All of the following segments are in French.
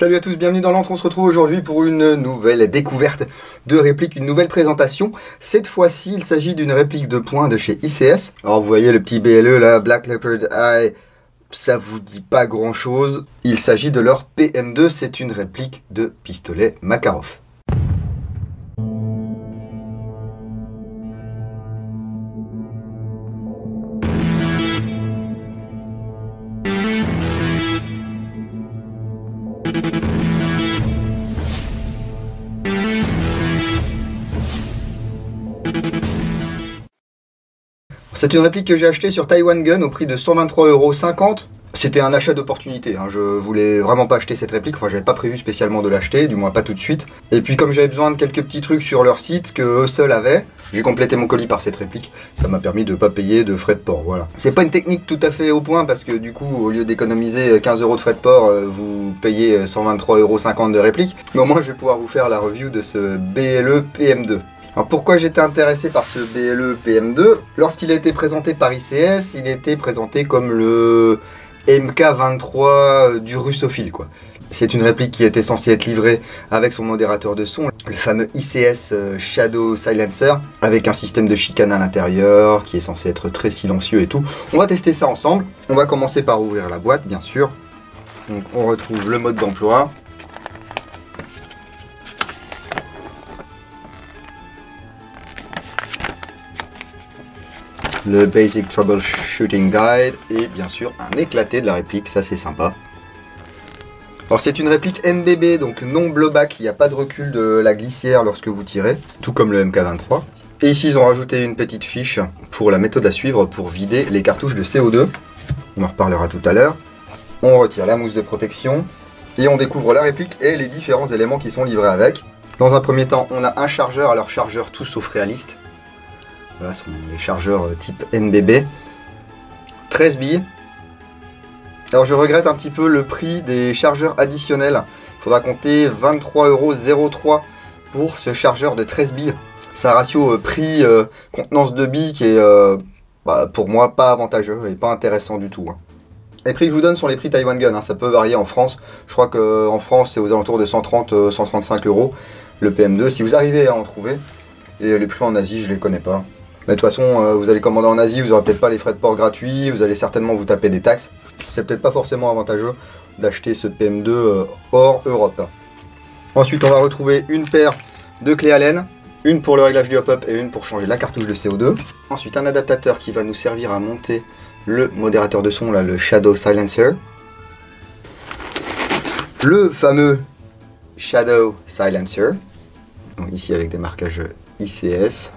Salut à tous, bienvenue dans l'Antre, on se retrouve aujourd'hui pour une nouvelle découverte de réplique, une nouvelle présentation. Cette fois-ci, il s'agit d'une réplique de poing de chez ICS. Alors vous voyez le petit BLE là, Black Leopard Eye, ça vous dit pas grand chose. Il s'agit de leur PM2, c'est une réplique de pistolet Makarov. C'est une réplique que j'ai achetée sur Taiwan Gun au prix de 123,50 €. C'était un achat d'opportunité, hein. Je voulais vraiment pas acheter cette réplique, enfin j'avais pas prévu spécialement de l'acheter, du moins pas tout de suite. Et puis comme j'avais besoin de quelques petits trucs sur leur site que eux seuls avaient, j'ai complété mon colis par cette réplique. Ça m'a permis de pas payer de frais de port, voilà. C'est pas une technique tout à fait au point parce que du coup au lieu d'économiser 15 € de frais de port, vous payez 123,50 € de réplique. Mais au moins je vais pouvoir vous faire la review de ce BLE PM2. Alors pourquoi j'étais intéressé par ce BLE PM2? Lorsqu'il a été présenté par ICS, il était présenté comme le MK23 du russophile, quoi. C'est une réplique qui était censée être livrée avec son modérateur de son, le fameux ICS Shadow Silencer, avec un système de chicane à l'intérieur, qui est censé être très silencieux et tout. On va tester ça ensemble. On va commencer par ouvrir la boîte, bien sûr. Donc on retrouve le mode d'emploi. Le Basic Troubleshooting Guide et bien sûr un éclaté de la réplique, ça c'est sympa. Alors c'est une réplique NBB, donc non blowback, il n'y a pas de recul de la glissière lorsque vous tirez, tout comme le MK23. Et ici ils ont rajouté une petite fiche pour la méthode à suivre pour vider les cartouches de CO2. On en reparlera tout à l'heure. On retire la mousse de protection et on découvre la réplique et les différents éléments qui sont livrés avec. Dans un premier temps, on a un chargeur, alors chargeur tout sauf réaliste. Voilà, ce sont des chargeurs type NBB. 13 billes. Alors je regrette un petit peu le prix des chargeurs additionnels. Il faudra compter 23,03 € pour ce chargeur de 13 billes. C'est un ratio prix contenance de billes qui est pour moi pas avantageux et pas intéressant du tout. Les prix que je vous donne sont les prix Taiwan Gun, hein. Ça peut varier en France. Je crois qu'en France c'est aux alentours de 130-135 € le PM2 si vous arrivez à en trouver. Et les prix en Asie je les connais pas. Mais de toute façon, vous allez commander en Asie, vous n'aurez peut-être pas les frais de port gratuits, vous allez certainement vous taper des taxes. C'est peut-être pas forcément avantageux d'acheter ce PM2 hors Europe. Ensuite, on va retrouver une paire de clés Allen, une pour le réglage du hop-up et une pour changer la cartouche de CO2. Ensuite, un adaptateur qui va nous servir à monter le modérateur de son, là, le Shadow Silencer. Le fameux Shadow Silencer, donc ici avec des marquages ICS.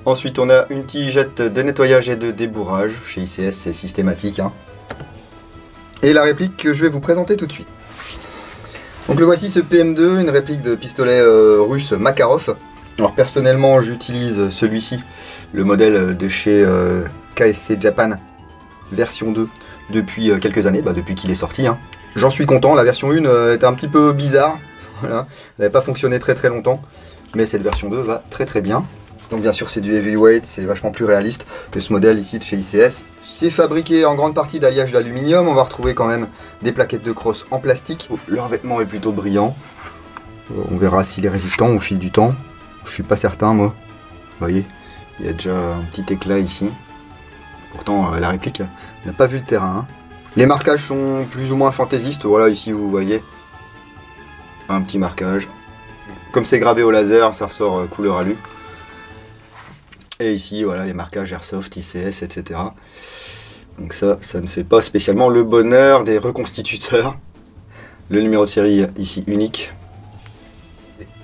Ensuite, on a une tigette de nettoyage et de débourrage. Chez ICS, c'est systématique, hein. Et la réplique que je vais vous présenter tout de suite. Donc le voici, ce PM2, une réplique de pistolet russe Makarov. Alors personnellement, j'utilise celui-ci, le modèle de chez KSC Japan, version 2, depuis quelques années, depuis qu'il est sorti, hein. J'en suis content, la version 1 était un petit peu bizarre. Voilà. Elle n'avait pas fonctionné très longtemps, mais cette version 2 va très bien. Donc bien sûr c'est du heavyweight, c'est vachement plus réaliste que ce modèle ici de chez ICS. C'est fabriqué en grande partie d'alliage d'aluminium, on va retrouver quand même des plaquettes de crosse en plastique. Le revêtement est plutôt brillant. On verra s'il est résistant au fil du temps. Je suis pas certain moi. Vous voyez, il y a déjà un petit éclat ici. Pourtant la réplique n'a pas vu le terrain, hein. Les marquages sont plus ou moins fantaisistes, voilà ici vous voyez. Un petit marquage. Comme c'est gravé au laser, ça ressort couleur alu. Et ici, voilà, les marquages Airsoft, ICS, etc. Donc ça ne fait pas spécialement le bonheur des reconstituteurs. Le numéro de série ici unique.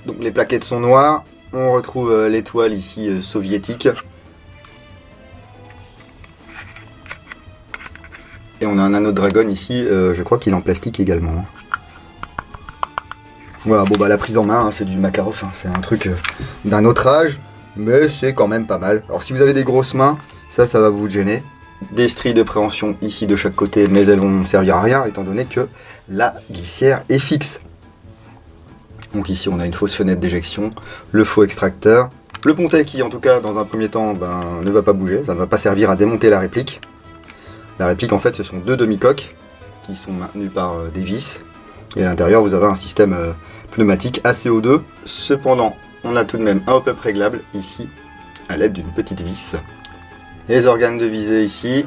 Donc les plaquettes sont noires. On retrouve l'étoile ici soviétique. Et on a un anneau de Dragon ici, je crois qu'il est en plastique également. Voilà, bon la prise en main, hein, c'est du Makarov, hein, c'est un truc d'un autre âge. Mais c'est quand même pas mal. Alors si vous avez des grosses mains, ça va vous gêner. Des stries de préhension ici de chaque côté, mais elles vont servir à rien étant donné que la glissière est fixe. Donc ici on a une fausse fenêtre d'éjection, le faux extracteur. Le pontet qui en tout cas dans un premier temps ne va pas bouger, ça ne va pas servir à démonter la réplique. La réplique en fait ce sont deux demi-coques qui sont maintenus par des vis. Et à l'intérieur, vous avez un système pneumatique à CO2. Cependant, on a tout de même un hop-up réglable ici, à l'aide d'une petite vis. Les organes de visée ici.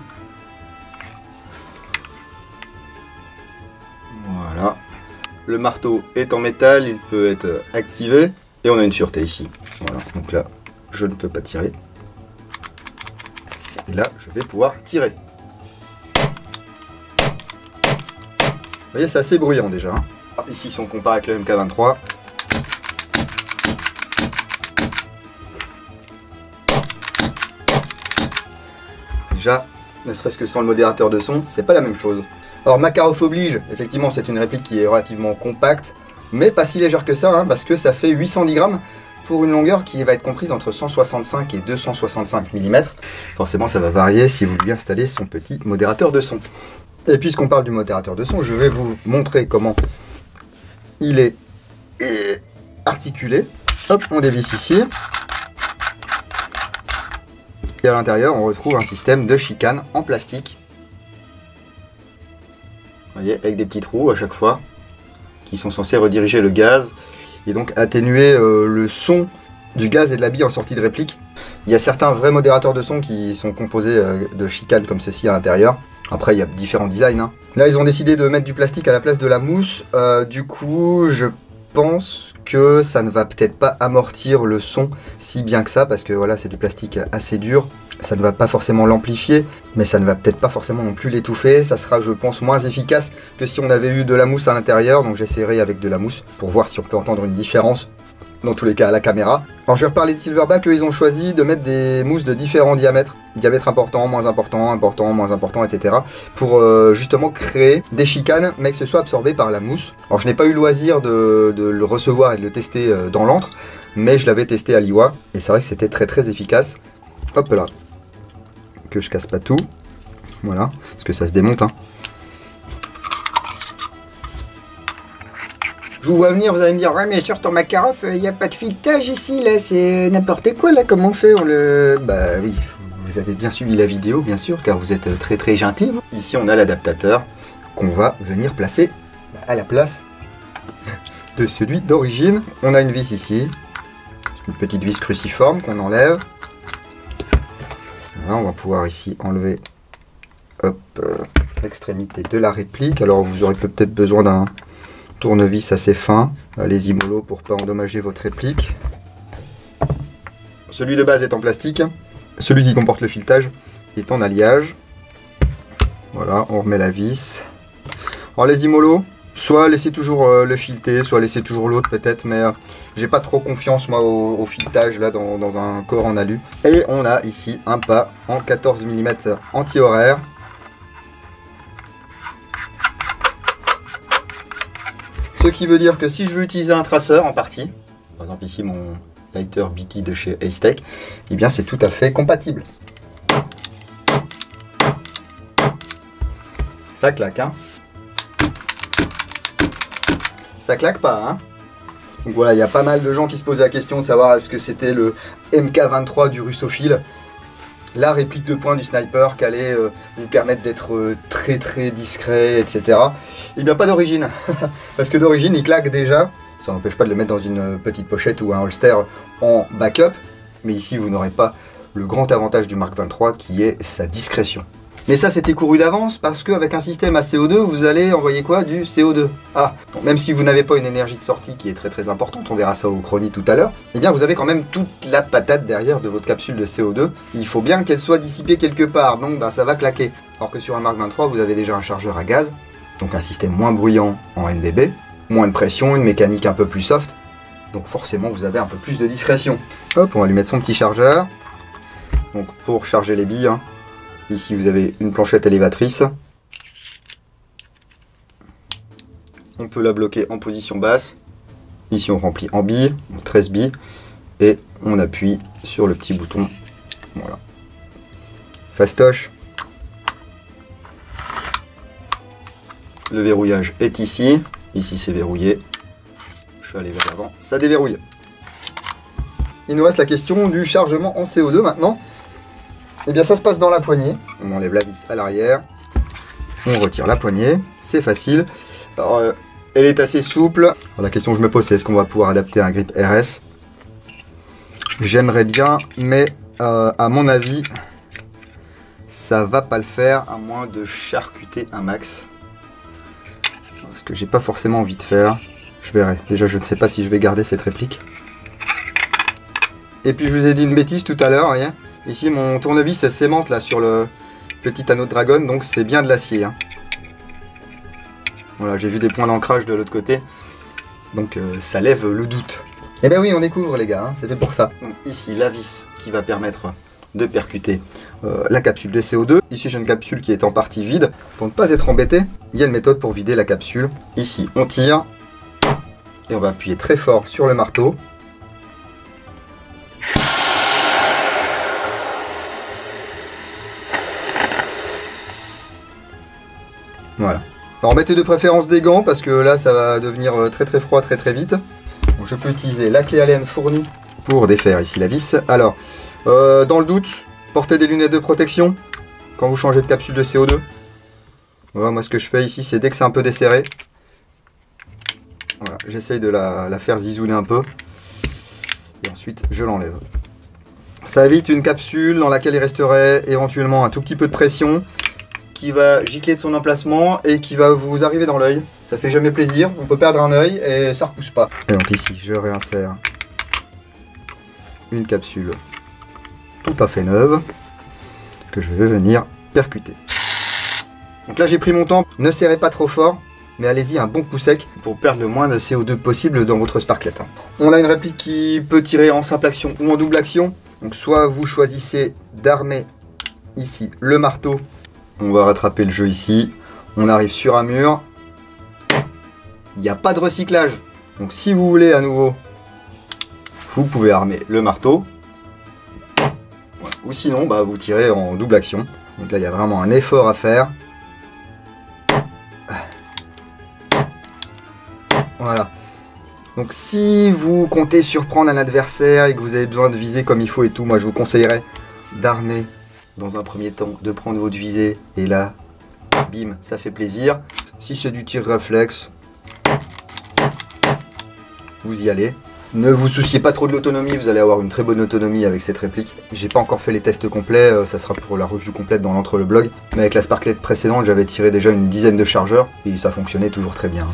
Voilà. Le marteau est en métal, il peut être activé. Et on a une sûreté ici. Voilà, donc là, je ne peux pas tirer. Et là, je vais pouvoir tirer. Vous voyez, c'est assez bruyant déjà. Hein. Ici, si on compare avec le MK23. Déjà, ne serait-ce que sans le modérateur de son, c'est pas la même chose. Alors, Makarov oblige, effectivement, c'est une réplique qui est relativement compacte, mais pas si légère que ça, hein, parce que ça fait 810 grammes pour une longueur qui va être comprise entre 165 et 265 mm. Forcément, ça va varier si vous lui installez son petit modérateur de son. Et puisqu'on parle du modérateur de son, je vais vous montrer comment il est articulé. Hop, on dévisse ici. Et à l'intérieur, on retrouve un système de chicane en plastique. Vous voyez, avec des petits trous à chaque fois, qui sont censés rediriger le gaz et donc atténuer le son du gaz et de la bille en sortie de réplique. Il y a certains vrais modérateurs de son qui sont composés de chicanes comme ceci à l'intérieur. Après, il y a différents designs. Hein. Là, ils ont décidé de mettre du plastique à la place de la mousse. Du coup, je pense que ça ne va peut-être pas amortir le son si bien que ça, parce que voilà, c'est du plastique assez dur. Ça ne va pas forcément l'amplifier, mais ça ne va peut-être pas forcément non plus l'étouffer. Ça sera, je pense, moins efficace que si on avait eu de la mousse à l'intérieur. Donc j'essaierai avec de la mousse pour voir si on peut entendre une différence, dans tous les cas à la caméra. Alors je vais reparler de Silverback, eux ils ont choisi de mettre des mousses de différents diamètres. Diamètre important, moins important, important, moins important, etc. Pour justement créer des chicanes, mais que ce soit absorbé par la mousse. Alors je n'ai pas eu le loisir de le recevoir et de le tester dans l'antre, mais je l'avais testé à l'Iwa, et c'est vrai que c'était très très efficace. Hop là. Que je casse pas tout. Voilà, parce que ça se démonte. Hein. Je vous vois venir, vous allez me dire, ouais mais sur ton Makarov, il n'y a pas de filetage ici, là, c'est n'importe quoi, là, comment on fait, on le... Bah oui, vous avez bien suivi la vidéo, bien sûr, car vous êtes très très gentil. Ici, on a l'adaptateur qu'on va venir placer à la place de celui d'origine. On a une vis ici, une petite vis cruciforme qu'on enlève. Voilà, on va pouvoir ici enlever l'extrémité de la réplique. Alors vous aurez peut-être besoin d'un tournevis assez fin. Allez-y mollo pour pas endommager votre réplique. Celui de base est en plastique. Celui qui comporte le filetage est en alliage. Voilà, on remet la vis. Alors allez-y mollo. Soit laissez toujours le fileté, soit laissez toujours l'autre peut-être, mais j'ai pas trop confiance moi au filetage là dans un corps en alu. Et on a ici un pas en 14 mm anti-horaire. Ce qui veut dire que si je veux utiliser un traceur en partie, par exemple ici mon lighter BT de chez Acetech, eh bien c'est tout à fait compatible. Ça claque, hein. Ça claque pas, hein. Donc voilà, il y a pas mal de gens qui se posaient la question de savoir est-ce que c'était le MK23 du russophile, la réplique de poing du sniper qui allait vous permettre d'être très très discret, etc. Il n'y a pas d'origine, parce que d'origine il claque déjà. Ça n'empêche pas de le mettre dans une petite pochette ou un holster en backup, mais ici vous n'aurez pas le grand avantage du Mark 23 qui est sa discrétion. Mais ça c'était couru d'avance parce qu'avec un système à CO2 vous allez envoyer quoi? Du CO2. Ah, donc même si vous n'avez pas une énergie de sortie qui est très très importante, on verra ça au chronie tout à l'heure, eh bien vous avez quand même toute la patate derrière de votre capsule de CO2. Il faut bien qu'elle soit dissipée quelque part, donc ben, ça va claquer. Alors que sur un Mark 23 vous avez déjà un chargeur à gaz, donc un système moins bruyant en NBB, moins de pression, une mécanique un peu plus soft, donc forcément vous avez un peu plus de discrétion. Hop, on va lui mettre son petit chargeur, donc pour charger les billes, hein. Ici vous avez une planchette élévatrice. On peut la bloquer en position basse. Ici on remplit en billes, 13 billes. Et on appuie sur le petit bouton. Voilà. Fastoche. Le verrouillage est ici. Ici c'est verrouillé. Je vais aller vers l'avant. Ça déverrouille. Il nous reste la question du chargement en CO2 maintenant. Eh bien ça se passe dans la poignée, on enlève la vis à l'arrière, On retire la poignée, c'est facile. Alors, elle est assez souple. Alors, la question que je me pose, c'est est-ce qu'on va pouvoir adapter un grip RS? J'aimerais bien, mais à mon avis, ça va pas le faire, à moins de charcuter un max. Ce que j'ai pas forcément envie de faire. Je verrai. Déjà, je ne sais pas si je vais garder cette réplique. Et puis, je vous ai dit une bêtise tout à l'heure, voyez. Ici, mon tournevis s'aimante là sur le petit anneau de dragon, donc c'est bien de l'acier. Hein. Voilà, j'ai vu des points d'ancrage de l'autre côté, donc ça lève le doute. Eh ben oui, on découvre les gars, hein, c'est fait pour ça. Donc, ici, la vis qui va permettre de percuter la capsule de CO2. Ici, j'ai une capsule qui est en partie vide. Pour ne pas être embêté, il y a une méthode pour vider la capsule. Ici, on tire et on va appuyer très fort sur le marteau. Voilà. Alors mettez de préférence des gants parce que là ça va devenir très froid très vite. Donc, je peux utiliser la clé Allen fournie pour défaire ici la vis. Alors, dans le doute, portez des lunettes de protection quand vous changez de capsule de CO2. Voilà, moi ce que je fais ici, c'est dès que c'est un peu desserré, voilà, j'essaye de la faire zizouner un peu. Et ensuite, je l'enlève. Ça évite une capsule dans laquelle il resterait éventuellement un tout petit peu de pression qui va gicler de son emplacement et qui va vous arriver dans l'œil. Ça fait jamais plaisir, on peut perdre un œil et ça repousse pas. Et donc ici, je réinsère une capsule tout à fait neuve que je vais venir percuter. Donc là j'ai pris mon temps, ne serrez pas trop fort, mais allez-y un bon coup sec pour perdre le moins de CO2 possible dans votre sparklet. On a une réplique qui peut tirer en simple action ou en double action. Donc soit vous choisissez d'armer ici le marteau. On va rattraper le jeu ici. On arrive sur un mur. Il n'y a pas de recyclage. Donc si vous voulez à nouveau, vous pouvez armer le marteau. Voilà. Ou sinon, bah, vous tirez en double action. Donc là, il y a vraiment un effort à faire. Voilà. Donc si vous comptez surprendre un adversaire et que vous avez besoin de viser comme il faut et tout, moi je vous conseillerais d'armer dans un premier temps, de prendre votre visée, et là, bim, ça fait plaisir. Si c'est du tir réflexe, vous y allez. Ne vous souciez pas trop de l'autonomie, vous allez avoir une très bonne autonomie avec cette réplique. J'ai pas encore fait les tests complets, ça sera pour la review complète dans l'entre le blog. Mais avec la Sparklet précédente, j'avais tiré déjà une dizaine de chargeurs, et ça fonctionnait toujours très bien.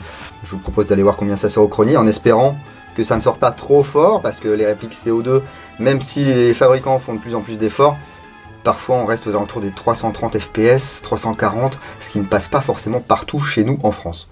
Je vous propose d'aller voir combien ça sort au chrony, en espérant que ça ne sort pas trop fort, parce que les répliques CO2, même si les fabricants font de plus en plus d'efforts, parfois on reste aux alentours des 330 fps, 340, ce qui ne passe pas forcément partout chez nous en France.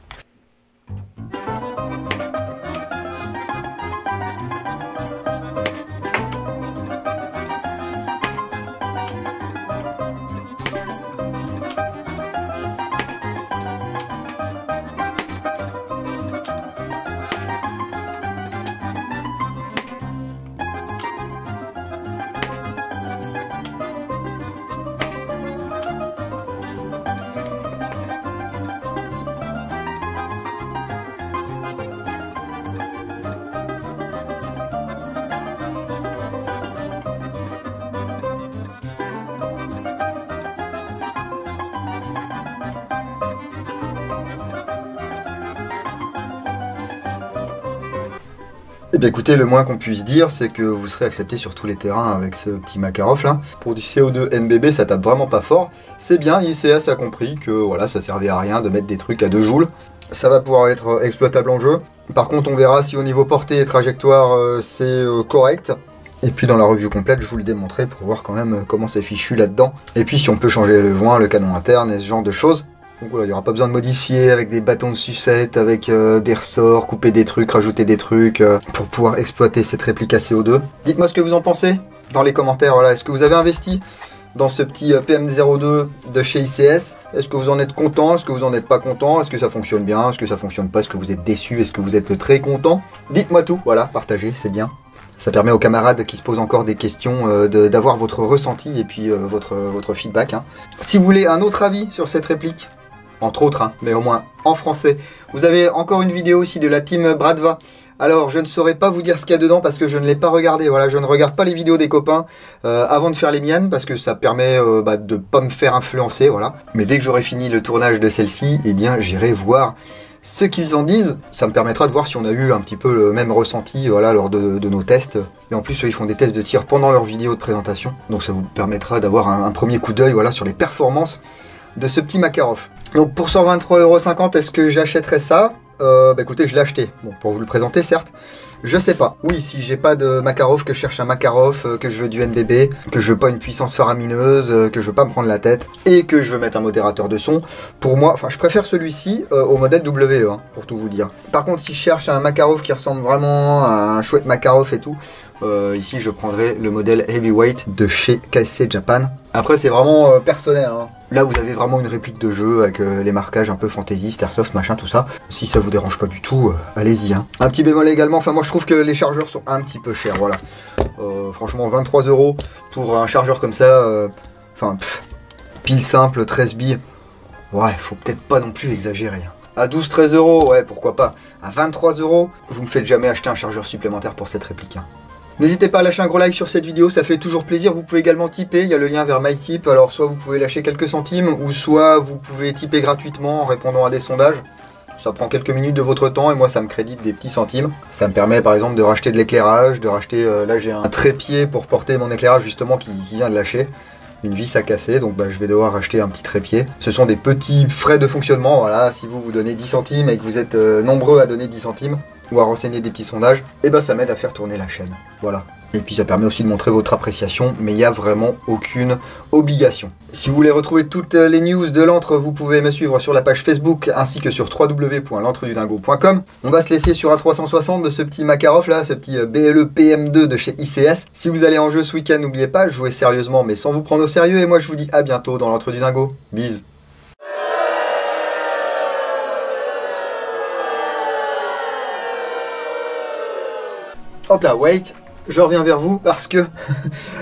Eh bien écoutez, le moins qu'on puisse dire, c'est que vous serez accepté sur tous les terrains avec ce petit Makarov là. Pour du CO2 NBB, ça tape vraiment pas fort. C'est bien, ICS a compris que voilà, ça servait à rien de mettre des trucs à 2 joules. Ça va pouvoir être exploitable en jeu. Par contre, on verra si au niveau portée et trajectoire, c'est correct. Et puis dans la review complète, je vous le démontrerai pour voir quand même comment c'est fichu là-dedans. Et puis si on peut changer le joint, le canon interne et ce genre de choses. Donc voilà, il n'y aura pas besoin de modifier avec des bâtons de sucette, avec des ressorts, couper des trucs, rajouter des trucs pour pouvoir exploiter cette réplique à CO2. Dites-moi ce que vous en pensez dans les commentaires. Voilà, est-ce que vous avez investi dans ce petit PM02 de chez ICS? Est-ce que vous en êtes content? Est-ce que vous en êtes pas content? Est-ce que ça fonctionne bien? Est-ce que ça fonctionne pas? Est-ce que vous êtes déçu? Est-ce que vous êtes très content? Dites-moi tout, voilà, partagez, c'est bien. Ça permet aux camarades qui se posent encore des questions d'avoir votre ressenti et puis votre feedback. Hein. Si vous voulez un autre avis sur cette réplique, entre autres, hein, mais au moins en français. Vous avez encore une vidéo aussi de la team Bradva Alors, je ne saurais pas vous dire ce qu'il y a dedans parce que je ne l'ai pas regardé. Voilà, je ne regarde pas les vidéos des copains avant de faire les miennes parce que ça permet de ne pas me faire influencer, voilà. Mais dès que j'aurai fini le tournage de celle-ci, eh bien, j'irai voir ce qu'ils en disent. Ça me permettra de voir si on a eu un petit peu le même ressenti, voilà, lors de nos tests. Et en plus, eux, ils font des tests de tir pendant leur vidéo de présentation. Donc, ça vous permettra d'avoir un premier coup d'œil, voilà, sur les performances de ce petit Makarov. Donc, pour 123,50 €, est-ce que j'achèterais ça? Écoutez, je l'ai acheté. Bon, pour vous le présenter, certes. Je sais pas. Oui, si j'ai pas de Makarov, que je cherche un Makarov, que je veux du NBB, que je veux pas une puissance faramineuse, que je veux pas me prendre la tête, et que je veux mettre un modérateur de son, pour moi, enfin, je préfère celui-ci au modèle WE, hein, pour tout vous dire. Par contre, si je cherche un Makarov qui ressemble vraiment à un chouette Makarov et tout, ici, je prendrai le modèle Heavyweight de chez KSC Japan. Après, c'est vraiment personnel, hein. Là, vous avez vraiment une réplique de jeu avec les marquages un peu fantasy, Starsoft, machin, tout ça. Si ça vous dérange pas du tout, allez-y, hein. Un petit bémol également, enfin moi je trouve que les chargeurs sont un petit peu chers, voilà. Franchement, 23 € pour un chargeur comme ça, pile simple, 13 billes. Ouais, faut peut-être pas non plus exagérer, hein. À 12-13 €, ouais, pourquoi pas. À 23 €, vous me faites jamais acheter un chargeur supplémentaire pour cette réplique, hein. N'hésitez pas à lâcher un gros like sur cette vidéo, ça fait toujours plaisir. Vous pouvez également tiper, il y a le lien vers MyTip. Alors soit vous pouvez lâcher quelques centimes, ou soit vous pouvez tiper gratuitement en répondant à des sondages. Ça prend quelques minutes de votre temps et moi ça me crédite des petits centimes. Ça me permet par exemple de racheter de l'éclairage, de racheter... là j'ai un trépied pour porter mon éclairage justement qui vient de lâcher. Une vis à casser, donc je vais devoir acheter un petit trépied. Ce sont des petits frais de fonctionnement, voilà, si vous donnez 10 centimes et que vous êtes nombreux à donner 10 centimes, ou à renseigner des petits sondages, et ça m'aide à faire tourner la chaîne, voilà. Et puis ça permet aussi de montrer votre appréciation, mais il n'y a vraiment aucune obligation. Si vous voulez retrouver toutes les news de l'antre, vous pouvez me suivre sur la page Facebook, ainsi que sur www.l'antredudingo.com. On va se laisser sur un 360 de ce petit Makarov là, ce petit BLE PM2 de chez ICS. Si vous allez en jeu ce week-end, n'oubliez pas, jouez sérieusement, mais sans vous prendre au sérieux, et moi je vous dis à bientôt dans l'antre du dingo. Bise. Hop là, wait, je reviens vers vous parce que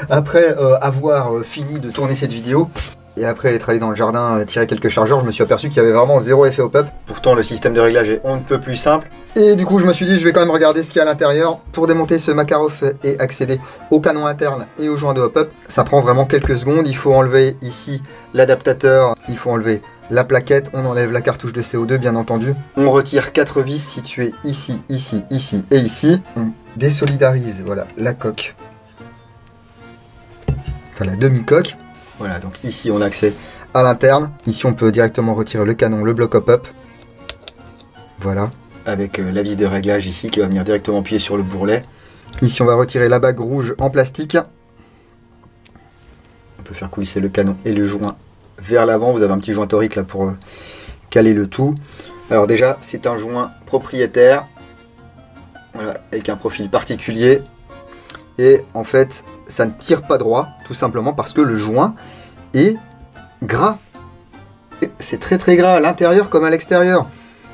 après avoir fini de tourner cette vidéo et après être allé dans le jardin tirer quelques chargeurs, je me suis aperçu qu'il y avait vraiment zéro effet au pop. Pourtant le système de réglage est on ne peut plus simple. Et du coup je me suis dit je vais quand même regarder ce qu'il y a à l'intérieur. Pour démonter ce Makarov et accéder au canon interne et au joint de hop-up, ça prend vraiment quelques secondes. Il faut enlever ici l'adaptateur, il faut enlever la plaquette, on enlève la cartouche de CO2 bien entendu. On retire 4 vis situées ici, ici, ici et ici. On désolidarise, voilà, la coque. Enfin la demi-coque. Voilà, donc ici on a accès à l'interne. Ici on peut directement retirer le canon, le bloc hop-up. Voilà, avec la vis de réglage ici qui va venir directement appuyer sur le bourrelet. Ici on va retirer la bague rouge en plastique. On peut faire coulisser le canon et le joint vers l'avant. Vous avez un petit joint torique là pour caler le tout. Alors déjà c'est un joint propriétaire, voilà, avec un profil particulier. Et en fait ça ne tire pas droit, tout simplement parce que le joint est gras. C'est très très gras à l'intérieur comme à l'extérieur.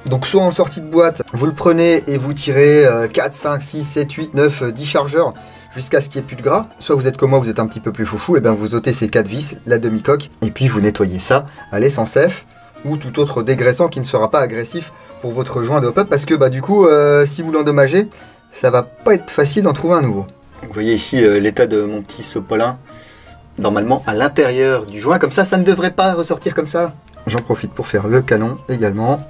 Donc soit en sortie de boîte, vous le prenez et vous tirez 4, 5, 6, 7, 8, 9, 10 chargeurs jusqu'à ce qu'il n'y ait plus de gras. Soit vous êtes comme moi, vous êtes un petit peu plus foufou, et bien vous ôtez ces 4 vis, la demi-coque, et puis vous nettoyez ça à l'essence F ou tout autre dégraissant qui ne sera pas agressif pour votre joint de hop-up, parce que du coup, si vous l'endommagez, ça va pas être facile d'en trouver un nouveau. Vous voyez ici l'état de mon petit Sopolin, normalement à l'intérieur du joint, comme ça, ça ne devrait pas ressortir comme ça. J'en profite pour faire le canon également.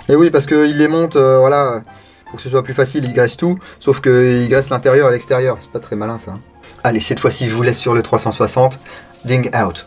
Et oui, parce qu'il les monte, voilà, pour que ce soit plus facile, il graisse tout, sauf qu'il graisse l'intérieur et l'extérieur. C'est pas très malin ça. Allez, cette fois-ci, je vous laisse sur le 360. Ding out.